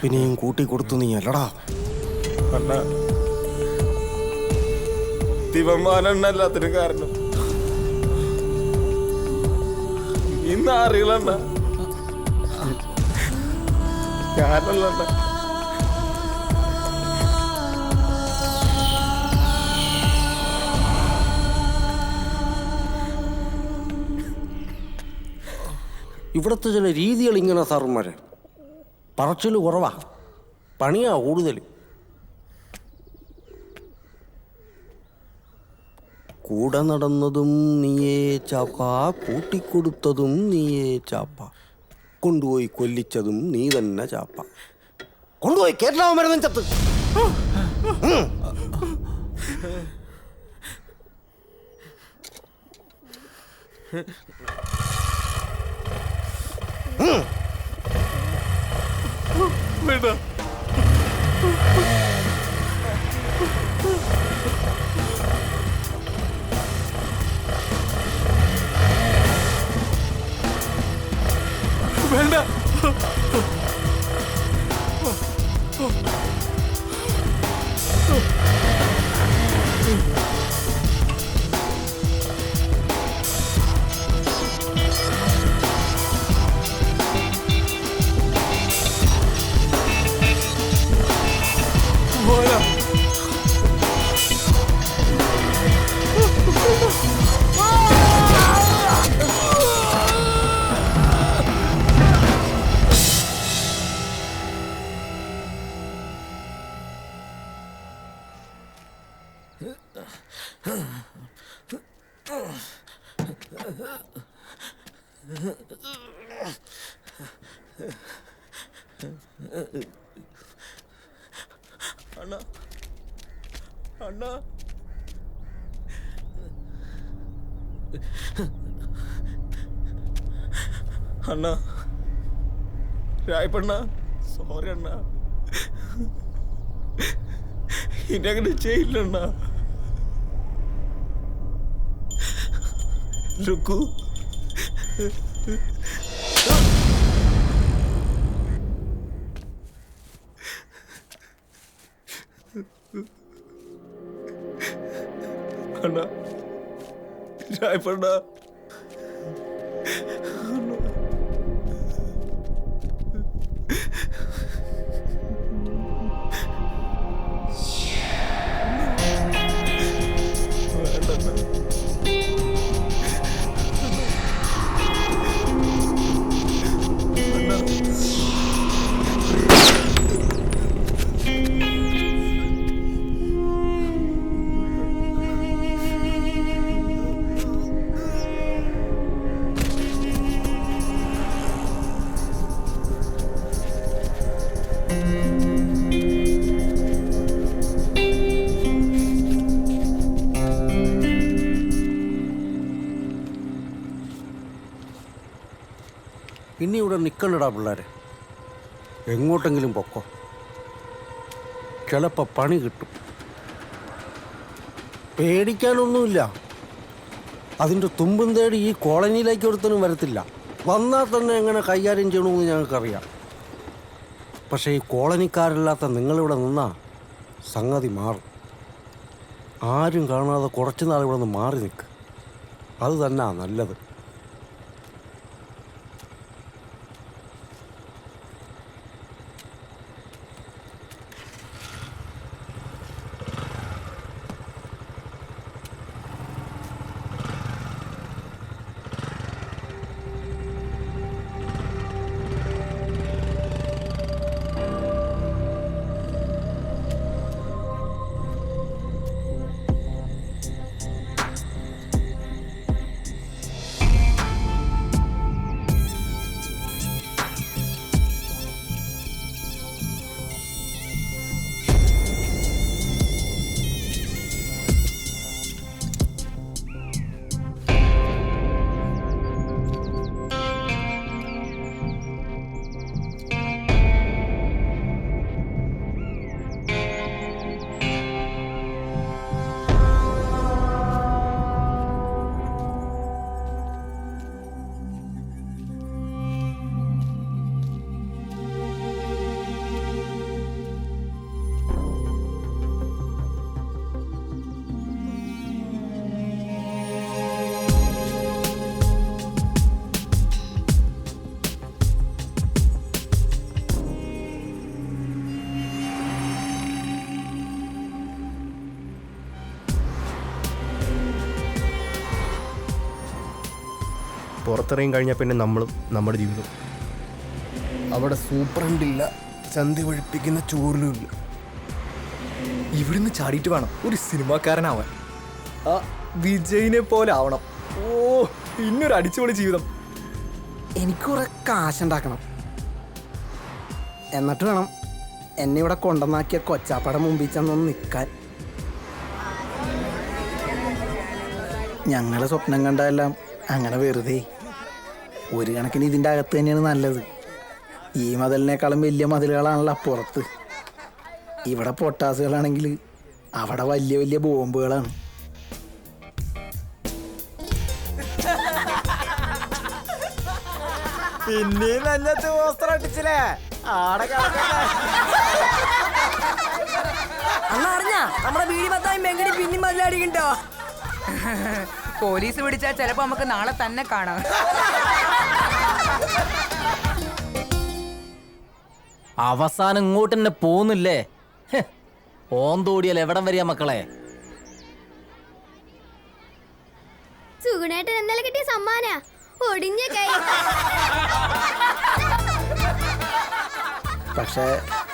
വെളുപ്പിനെയും കൂട്ടിക്കൊടുത്തു നീ അല്ലടാ. അണ്ണ ദിവമാനണ്ണ എല്ലാത്തിനും കാരണം ഇന്ന് അറിയില്ലണ്ണ. ഞാനല്ലണ്ണ. ഇവിടുത്തെ ചില രീതികൾ ഇങ്ങനെ സാറുമാരെ, പറച്ചിൽ കുറവാ, പണിയാ കൂടുതൽ. കൂടെ നടന്നതും നീയേ ചാപ്പ, കൂട്ടിക്കൊടുത്തതും നീയേ ചാപ്പ, കൊണ്ടുപോയി കൊല്ലിച്ചതും നീ തന്നെ ചാപ്പ. കൊണ്ടുപോയി കേരളാവൻ മരുന്നും ചത്ത്. വേണ്ട. വേണ്ട. അണ്ണ അണ്ണ അണ്ണ രായപ്പണ്ണ, സോറി അണ്ണ, ഇനി അങ്ങനെ ചെയ്യില്ലണ്ണ. രുക്കു അണ്ണ, രായപ്പണ്ണ, ഇനി ഇവിടെ നിൽക്കണ്ടടാ പിള്ളേരെ, എങ്ങോട്ടെങ്കിലും പൊക്കോ. ചിലപ്പോൾ പണി കിട്ടും. പേടിക്കാനൊന്നുമില്ല. അതിൻ്റെ തുമ്പും തേടി ഈ കോളനിയിലേക്ക് ഒരുത്തനും വരത്തില്ല. വന്നാൽ തന്നെ എങ്ങനെ കൈകാര്യം ചെയ്യണമെന്ന് ഞങ്ങൾക്കറിയാം. പക്ഷേ ഈ കോളനിക്കാരില്ലാത്ത നിങ്ങളിവിടെ നിന്നാൽ സംഗതി മാറും. ആരും കാണാതെ കുറച്ച് നാൾ ഇവിടെ നിന്ന് മാറി നിൽക്കുക. അത് തന്നെയാ നല്ലത്. പുറത്തിറങ്ങി കഴിഞ്ഞാൽ പിന്നെ നമ്മളും നമ്മുടെ ജീവിതം. അവിടെ സൂപ്രണ്ടില്ല, ചന്തി ഒഴിപ്പിക്കുന്ന ചോറിലുമില്ല. ഇവിടുന്ന് ചാടിയിട്ട് വേണം ഒരു സിനിമാക്കാരനാവാൻ. ആ വിജയിനെ പോലെ ആവണം. ഓ, പിന്നൊരു അടിച്ചുപൊളി ജീവിതം. എനിക്ക് കുറെ കാശുണ്ടാക്കണം, എന്നിട്ട് വേണം എന്നെ ഇവിടെ കൊണ്ടുവന്നാക്കിയ കൊച്ചാപ്പടം മുമ്പിൽ ചെന്നൊന്ന് നിൽക്കാൻ. ഞങ്ങളെ സ്വപ്നം കണ്ടതെല്ലാം അങ്ങനെ വെറുതെ. ഒരു കണക്കിന് ഇതിൻ്റെ അകത്ത് തന്നെയാണ് നല്ലത്. ഈ മതിലിനേക്കാളും വലിയ മതിലുകളാണല്ലോ അപ്പുറത്ത്. ഇവിടെ പൊട്ടാസുകളാണെങ്കിൽ അവിടെ വലിയ വലിയ ബോംബുകളാണ്. പിന്നെയും നല്ലത് വസ്ത്രം അടിച്ചില്ലേ ആടെ അറിഞ്ഞാ നമ്മുടെ വീടി പത്തായി മെങ്കടി പിന്നി മതിലടിക്കണ്ടോ? പോലീസ് പിടിച്ചാൽ ചിലപ്പോ നമുക്ക് നാളെ തന്നെ കാണാം. അവസാനം ഇങ്ങോട്ട് തന്നെ പോന്നില്ലേ? ഓന്തോടിയാൽ എവിടം വരിക മക്കളെ? സുഗുണേട്ടൻ ഇന്നലെ കിട്ടിയ സമ്മാന ഒടിഞ്ഞ കൈ. പക്ഷേ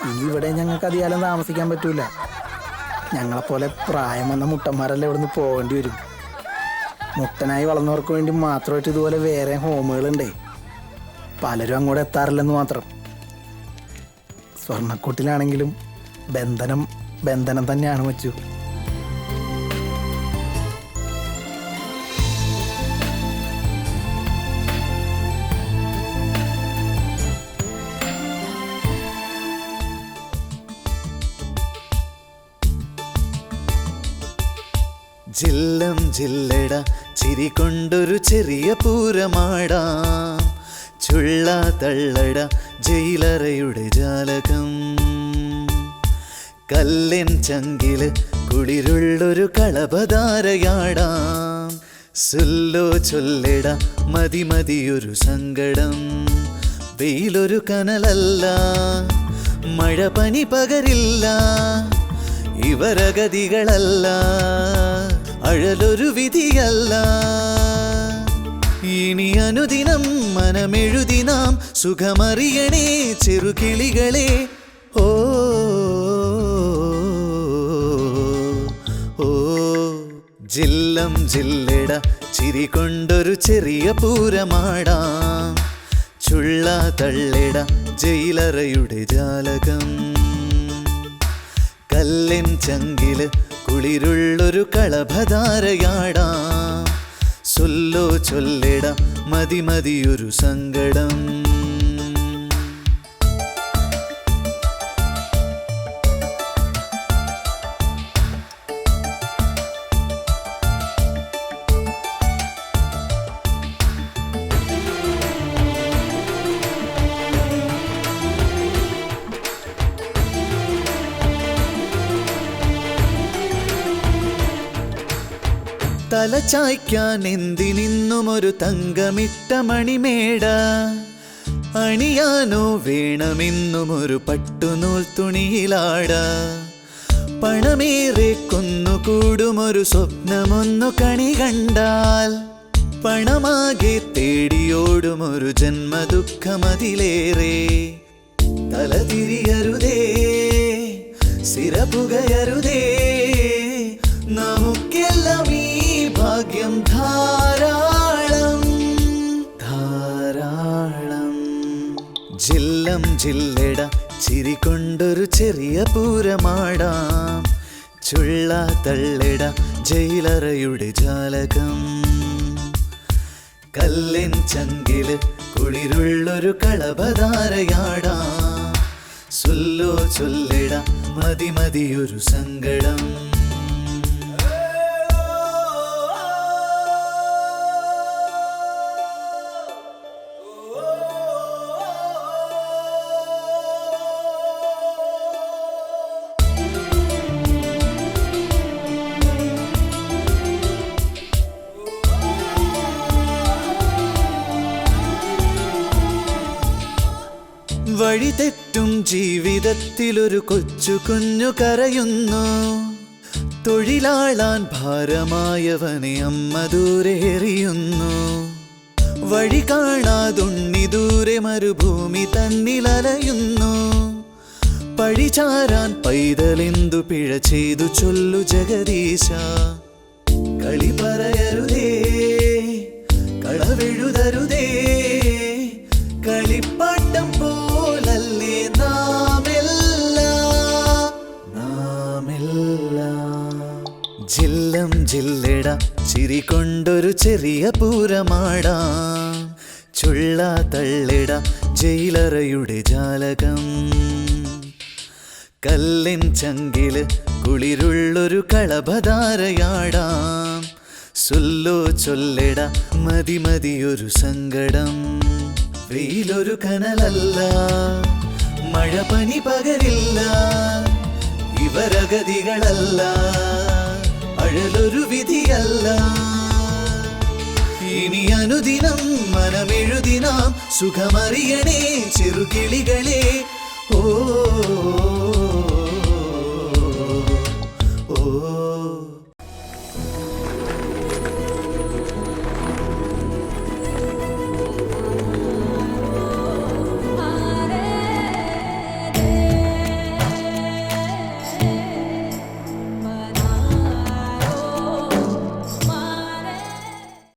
ഇനി ഇവിടെ ഞങ്ങൾക്ക് അധികാലം താമസിക്കാൻ പറ്റൂല. ഞങ്ങളെപ്പോലെ പ്രായം വന്ന മുട്ടന്മാരെല്ലാം ഇവിടുന്ന് പോകേണ്ടി വരും. മുട്ടനായി വളർന്നവർക്ക് വേണ്ടി മാത്രമായിട്ട് ഇതുപോലെ വേറെ ഹോമുകളുണ്ടേ. പലരും അങ്ങോട്ട് എത്താറില്ലെന്ന് മാത്രം. സ്വർണ്ണക്കൂട്ടിലാണെങ്കിലും ബന്ധനം ബന്ധനം തന്നെയാണ് വെച്ചു. ജില്ലം ജില്ലട ചിരി കൊണ്ടൊരു ചെറിയ പൂരമാടാം. ചുള്ള തള്ളട ജയിലറയുടെ ജാലകം. കല്ലിൻ ചങ്കില് കുളിരുള്ളൊരു കളഭധാരയാടാം. സുല്ലോ ചൊല്ലിട മതി മതിയൊരു സങ്കടം. വെയിലൊരു കനലല്ല, മഴ പനി പകരില്ല. ഇവരഗതികളല്ല, അഴലൊരു വിധിയല്ല. ഇനി അനുദിനം മനമെഴുതി നാം സുഖമറിയണേ ചെറുകിളികളെ. ഓ ഓ ജില്ലം ജില്ലട ചിരി കൊണ്ടൊരു ചെറിയ പൂരമാടാം. ചുള്ള തള്ളിട ജയിലറയുടെ ജാലകം. കല്ലിൻ ചങ്കില് കുളിരുള്ളൊരു കളഭധാരയാടാം. സൊല്ലോ ചൊല്ലിട മതി മതിയൊരു സങ്കടം. തലചായ്ക്കാൻ എന്തിനിന്നും ഒരു തങ്കമിട്ട മണിമേട. അണിയാനോ വേണമെന്നും ഒരു പട്ടുനൂൽ തുണിയിലാട. പണമേറെ കൊന്നുകൂടുമൊരു സ്വപ്നമൊന്നു കണി കണ്ടാൽ. പണമാകെ തേടിയോടുമൊരു ജന്മദുഃഖമതിലേറെ. തലതിരിയരുതേ, സിരപുകയരുതേ, നമുക്കെല്ലാം ഈ ഭാഗ്യം ധാരാളം ധാരാളം. ജില്ലം ജില്ലട ചിരി കൊണ്ടൊരു ചെറിയ പൂരമാടാം. ചുള്ള തള്ളിട ജയിലറയുടെ ജാലകം. കല്ലിൻ ചങ്കില് കുളിരുള്ളൊരു കളഭധാരയാടാം. സുല്ലോ ചൊല്ലിട മതി മതിയൊരു സങ്കടം. വഴി തെറ്റും ജീവിതത്തിലൊരു കൊച്ചു കുഞ്ഞു കരയുന്നു. തൊഴിലാളാൻ ഭാരമായവനെ അമ്മ ദൂരെ എറിയുന്നു. വഴി കാണാതുണ്ണി ദൂരെ മരുഭൂമി തന്നിലലയുന്നു. പഴിചാരാൻ പൈതലെന്തു പിഴ ചെയ്തു ചൊല്ലു ജഗദീശ. കളി പറയരുതേ, കളവെഴുതരുതേ, കളിപ്പാട്ടം പോലല്ലേ നാമെല്ലാം. ജില്ലം ജില്ലട ചിരി കൊണ്ടൊരു ചെറിയ പൂരമാടാം. ചുള്ള തള്ളിട ജയിലറയുടെ ജാലകം. കല്ലിൻ ചങ്കില് കുളിരുള്ളൊരു കളഭധാരയാടാം. സുല്ലോ ചൊല്ലിട മതി മതിയൊരു സങ്കടം. വെയിലൊരു കനലല്ല, മഴ പനി പകരില്ല. ഇവരഗതികളല്ല, അഴലൊരു വിധിയല്ല. ഇനി അനുദിനം മനമെഴുതിനാം സുഖമറിയണേ ചെറുകിളികളെ. ഓ